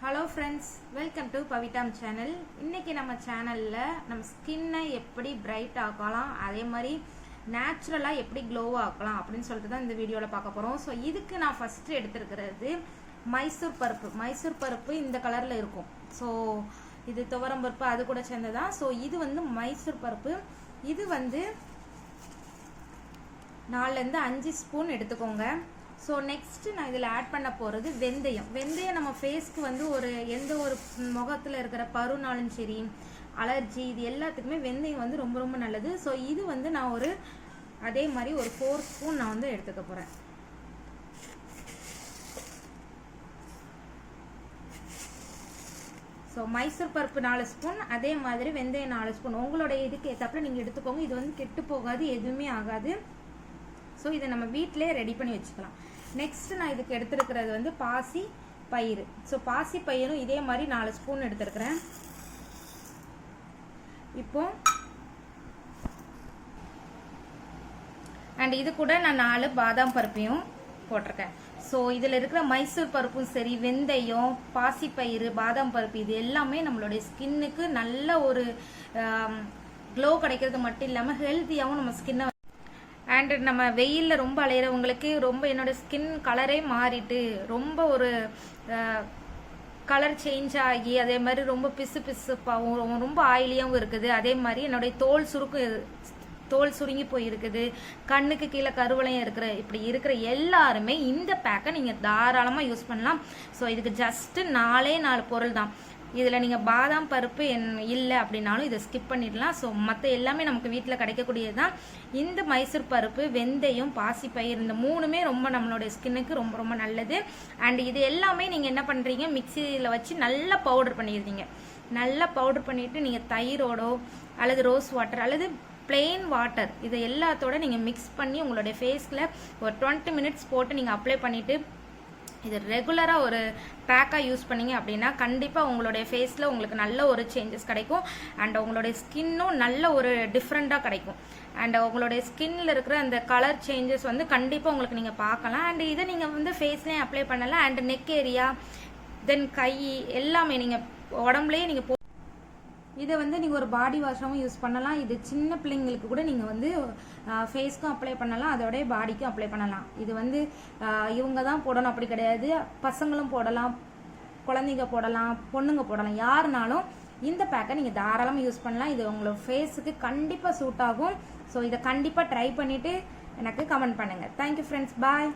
Hello friends, welcome to Pavitham channel. இன்றைக்கி நம்ம சேனலில் நம்ம ஸ்கின்னை எப்படி பிரைட் ஆக்கலாம், அதே மாதிரி நேச்சுரலாக எப்படி க்ளோவாக ஆக்கலாம் அப்படின்னு சொல்லிட்டு தான் இந்த வீடியோவில் பார்க்க போகிறோம். ஸோ இதுக்கு நான் ஃபஸ்ட்டு எடுத்துருக்கிறது மைசூர் பருப்பு. மைசூர் பருப்பு இந்த கலரில் இருக்கும். ஸோ இது துவரம் பருப்பு அது கூட சேர்ந்ததான். ஸோ இது வந்து மைசூர் பருப்பு. இது வந்து 4லேருந்து 5 ஸ்பூன் எடுத்துக்கோங்க. ஸோ நெக்ஸ்ட்டு நான் இதில் ஆட் பண்ண போகிறது வெந்தயம். வெந்தயம் நம்ம ஃபேஸ்க்கு வந்து எந்த ஒரு முகத்தில் இருக்கிற பருனாலும் சரி, அலர்ஜி, இது எல்லாத்துக்குமே வெந்தயம் வந்து ரொம்ப ரொம்ப நல்லது. ஸோ இது வந்து நான் அதே மாதிரி ஒரு 4 ஸ்பூன் நான் வந்து எடுத்துக்க போகிறேன். ஸோ மைசூர் பருப்பு 4 ஸ்பூன், அதே மாதிரி வெந்தயம் 4 ஸ்பூன். உங்களுடைய இதுக்கு ஏற்றாப்புல நீங்கள் எடுத்துக்கோங்க. இது வந்து கெட்டு போகாது, எதுவுமே ஆகாது. ஸோ இதை நம்ம வீட்டிலே ரெடி பண்ணி வச்சுக்கலாம். நெக்ஸ்ட் நான் இதுக்கு எடுத்துருக்கிறது வந்து பாசி பயிறு. ஸோ பாசி பயிரும் இதே மாதிரி 4 ஸ்பூன் எடுத்துருக்கிறேன். இப்போ அண்ட் இது கூட நான் 4 பாதாம் பருப்பையும் போட்டிருக்கேன். ஸோ இதில் இருக்கிற மைசூர் பருப்பும் சரி, வெந்தயம், பாசிப்பயிறு, பாதாம் பருப்பு, இது எல்லாமே நம்மளுடைய ஸ்கின்னுக்கு நல்ல ஒரு க்ளோ கிடைக்கிறது மட்டும் இல்லாமல் ஹெல்த்தியாகவும் நம்ம ஸ்கின்னை அண்ட் நம்ம வெயிலில் ரொம்ப அலையிறவங்களுக்கு ரொம்ப என்னோட ஸ்கின் கலரே மாறிட்டு ரொம்ப ஒரு கலர் சேஞ்ச் ஆகி அதே மாதிரி ரொம்ப பிசுப்பாகவும் ரொம்ப ஆயிலியாகவும் இருக்குது. அதே மாதிரி என்னுடைய தோல் சுருங்கி போயிருக்குது, கண்ணுக்கு கீழே கருவளையம் இப்படி இருக்கிற எல்லாருமே இந்த பேக்கை நீங்கள் தாராளமாக யூஸ் பண்ணலாம். ஸோ இதுக்கு ஜஸ்ட்டு 4 பொருள் தான். இதில் நீங்கள் பாதாம் பருப்பு இல்லை அப்படின்னாலும் இதை ஸ்கிப் பண்ணிடலாம். ஸோ மற்ற எல்லாமே நமக்கு வீட்டில் கிடைக்கக்கூடியது தான். இந்த மைசூர் பருப்பு, வெந்தயம், பாசிப்பயிர், இந்த 3மே ரொம்ப நம்மளுடைய ஸ்கின்னுக்கு ரொம்ப ரொம்ப நல்லது. அண்ட் இது எல்லாமே நீங்கள் என்ன பண்ணுறீங்க, மிக்சியில் வச்சு நல்லா பவுடர் பண்ணிடுறீங்க. நல்லா பவுடர் பண்ணிவிட்டு நீங்கள் தயிரோடோ அல்லது ரோஸ் வாட்டர் அல்லது பிளெயின் வாட்டர் இதை எல்லாத்தோட நீங்கள் மிக்ஸ் பண்ணி உங்களுடைய ஃபேஸில் ஒரு 20 மினிட்ஸ் போட்டு நீங்கள் அப்ளை பண்ணிவிட்டு இது ரெகுலராக ஒரு பேக்காக யூஸ் பண்ணிங்க அப்படின்னா கண்டிப்பாக உங்களுடைய ஃபேஸில் உங்களுக்கு நல்ல ஒரு சேஞ்சஸ் கிடைக்கும். அண்ட் உங்களுடைய ஸ்கின்னும் நல்ல ஒரு டிஃப்ரெண்ட்டாக கிடைக்கும். அண்ட் உங்களுடைய ஸ்கின்னில் இருக்கிற அந்த கலர் சேஞ்சஸ் வந்து கண்டிப்பாக உங்களுக்கு நீங்கள் பார்க்கலாம். அண்ட் இதை நீங்கள் வந்து ஃபேஸ்லேயும் அப்ளை பண்ணலாம். அண்ட் நெக் ஏரியா, தென் கை எல்லாமே நீங்கள் உடம்புலேயே நீங்கள் இதை வந்து நீங்கள் ஒரு பாடி வாஷாகவும் யூஸ் பண்ணலாம். இது சின்ன பிள்ளைங்களுக்கு கூட நீங்கள் வந்து ஃபேஸ்க்கும் அப்ளை பண்ணலாம், அதோடைய பாடிக்கும் அப்ளை பண்ணலாம். இது வந்து இவங்க தான் போடணும் அப்படி கிடையாது. பசங்களும் போடலாம், குழந்தைங்க போடலாம், பொண்ணுங்க போடலாம், யாருனாலும் இந்த பேக்கை நீங்கள் தாராளமாக யூஸ் பண்ணலாம். இது உங்களோட ஃபேஸுக்கு கண்டிப்பாக சூட் ஆகும். ஸோ இதை கண்டிப்பாக ட்ரை பண்ணிவிட்டு எனக்கு கமெண்ட் பண்ணுங்கள். தேங்க்யூ ஃப்ரெண்ட்ஸ், பாய்.